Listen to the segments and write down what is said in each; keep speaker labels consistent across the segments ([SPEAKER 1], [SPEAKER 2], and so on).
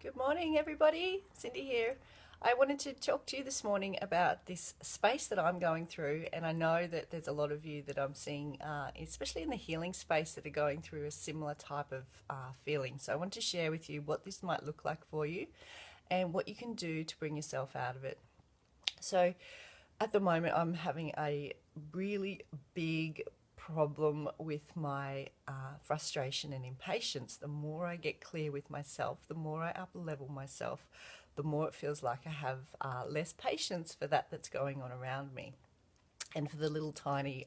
[SPEAKER 1] Good morning, everybody. Cindy here. I wanted to talk to you this morning about this space that I'm going through, and I know that there's a lot of you that I'm seeing, especially in the healing space, that are going through a similar type of feeling. So I want to share with you what this might look like for you and what you can do to bring yourself out of it. So at the moment, I'm having a really big problem with my frustration and impatience. The more I get clear with myself, the more I up level myself, the more it feels like I have less patience for that that's going on around me and for the little tiny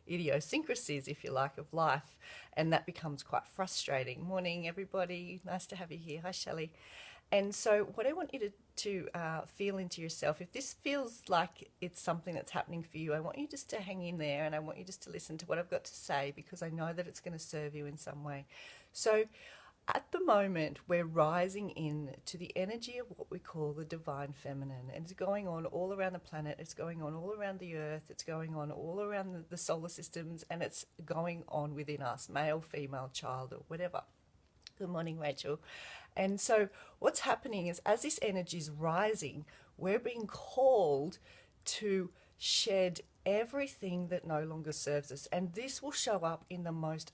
[SPEAKER 1] idiosyncrasies, if you like, of life. And that becomes quite frustrating. Morning, everybody. Nice to have you here. Hi, Shelley. And so, what I want you to feel into yourself, if this feels like it's something that's happening for you, I want you just to hang in there and I want you just to listen to what I've got to say because I know that it's going to serve you in some way. So, at the moment, we're rising in to the energy of what we call the divine feminine. And it's going on all around the planet, it's going on all around the earth, it's going on all around the solar systems, and it's going on within us, male, female, child, or whatever. Good morning, Rachel. And so, what's happening is as this energy is rising, we're being called to shed everything that no longer serves us. And this will show up in the most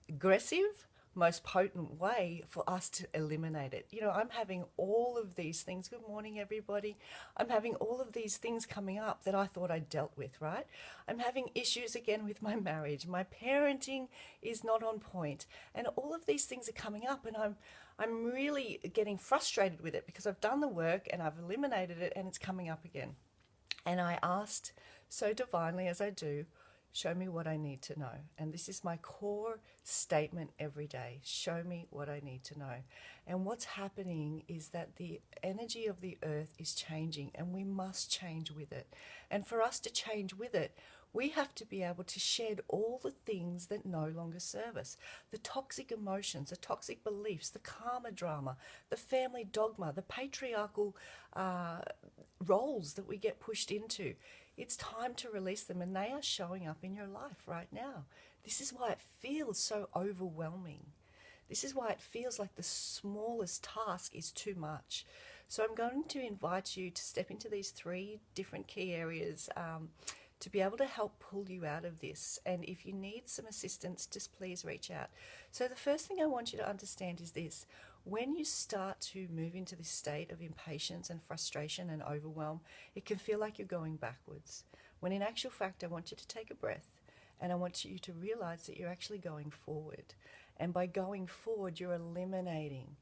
[SPEAKER 1] aggressive, most potent way for us to eliminate it. You know, I'm having all of these things. Good morning, everybody. I'm having all of these things coming up that I thought I dealt with, right? I'm having issues again with my marriage. My parenting is not on point, and all of these things are coming up, and I'm really getting frustrated with it because I've done the work and I've eliminated it, and it's coming up again. And I asked so divinely as I do, show me what I need to know. And this is my core statement every day. Show me what I need to know. And what's happening is that the energy of the earth is changing and we must change with it. And for us to change with it, we have to be able to shed all the things that no longer serve us. The toxic emotions, the toxic beliefs, the karma drama, the family dogma, the patriarchal roles that we get pushed into. It's time to release them, and they are showing up in your life right now. This is why it feels so overwhelming. This is why it feels like the smallest task is too much. So I'm going to invite you to step into these three different key areas to be able to help pull you out of this. And if you need some assistance, just please reach out. So the first thing I want you to understand is this. When you start to move into this state of impatience and frustration and overwhelm, it can feel like you're going backwards. When in actual fact, I want you to take a breath and I want you to realize that you're actually going forward. And by going forward, you're eliminating,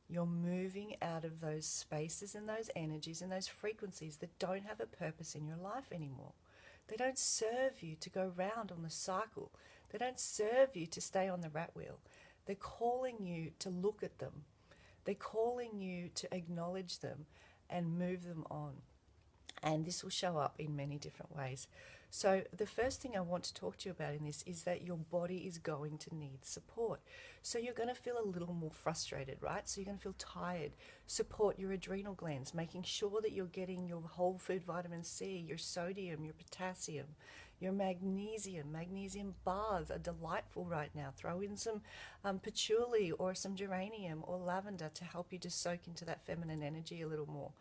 [SPEAKER 1] you're moving out of those spaces and those energies and those frequencies that don't have a purpose in your life anymore. They don't serve you to go round on the cycle. They don't serve you to stay on the rat wheel. They're calling you to look at them. They're calling you to acknowledge them and move them on. And this will show up in many different ways. So the first thing I want to talk to you about in this is that your body is going to need support. So you're going to feel a little more frustrated, right? So you're going to feel tired. Support your adrenal glands, making sure that you're getting your whole food vitamin C, your sodium, your potassium, your magnesium. Magnesium bars are delightful right now. Throw in some patchouli or some geranium or lavender to help you to soak into that feminine energy a little more.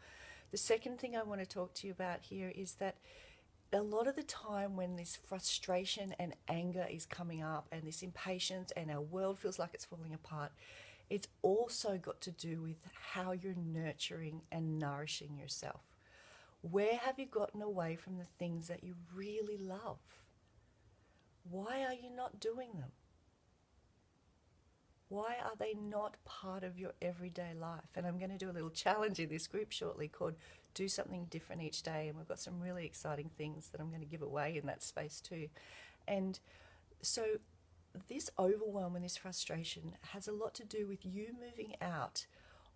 [SPEAKER 1] The second thing I want to talk to you about here is that a lot of the time when this frustration and anger is coming up and this impatience and our world feels like it's falling apart, it's also got to do with how you're nurturing and nourishing yourself. Where have you gotten away from the things that you really love? Why are you not doing them? Why are they not part of your everyday life? And I'm going to do a little challenge in this group shortly called Do Something Different Each Day. And we've got some really exciting things that I'm going to give away in that space too. And so this overwhelm and this frustration has a lot to do with you moving out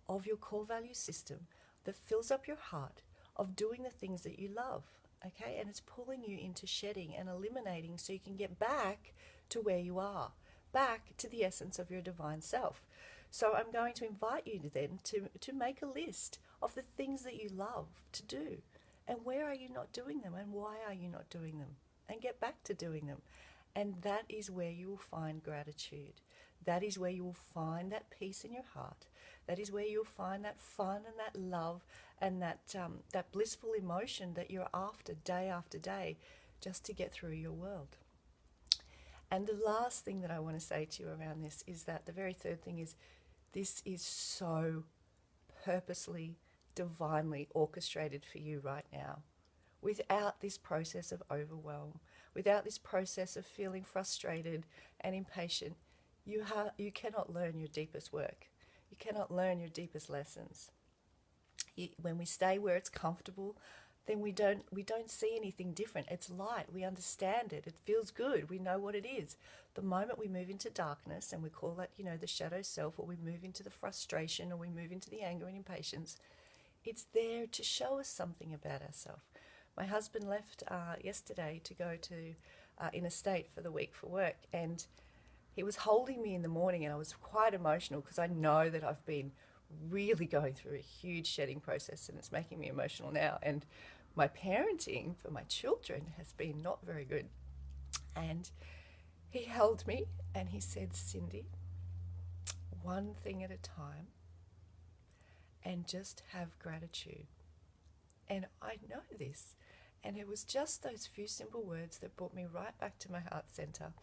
[SPEAKER 1] of your core value system that fills up your heart of doing the things that you love. Okay, and it's pulling you into shedding and eliminating so you can get back to where you are, back to the essence of your divine self. So I'm going to invite you then to make a list of the things that you love to do and where are you not doing them and why are you not doing them, and get back to doing them. And that is where you will find gratitude. that is where you will find that peace in your heart. That is where you'll find that fun and that love and that blissful emotion that you're after day, just to get through your world. And the last thing that I want to say to you around this is that the very third thing is, this is so purposely, divinely orchestrated for you right now. Without this process of overwhelm, without this process of feeling frustrated and impatient, you cannot learn your deepest work. You cannot learn your deepest lessons. When we stay where it's comfortable, then we don't see anything different. It's light. We understand it. It feels good. We know what it is. The moment we move into darkness, and we call that, the shadow self, or we move into the frustration, or we move into the anger and impatience, it's there to show us something about ourselves. My husband left yesterday to go to interstate for the week for work, and he was holding me in the morning, and I was quite emotional because I know that I've been really going through a huge shedding process, and it's making me emotional now. And my parenting for my children has been not very good. And he held me and he said, "Cindy, one thing at a time, and just have gratitude." And I know this. And it was just those few simple words that brought me right back to my heart center.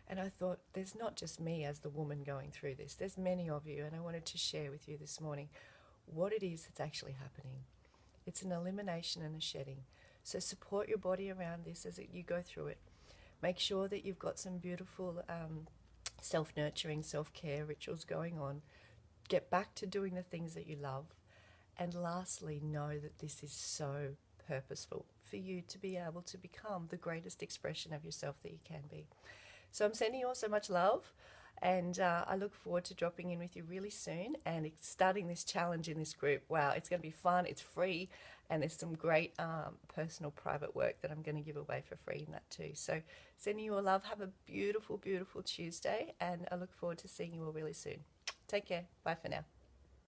[SPEAKER 1] And I thought, there's not just me as the woman going through this. There's many of you, and I wanted to share with you this morning what it is that's actually happening. It's an elimination and a shedding. So support your body around this as you go through it. Make sure that you've got some beautiful self-nurturing, self-care rituals going on. Get back to doing the things that you love. And lastly, know that this is so purposeful for you to be able to become the greatest expression of yourself that you can be. So I'm sending you all so much love, and I look forward to dropping in with you really soon and starting this challenge in this group. Wow, it's going to be fun, it's free, and there's some great personal private work that I'm going to give away for free in that too. So sending you all love. Have a beautiful, beautiful Tuesday, and I look forward to seeing you all really soon. Take care. Bye for now.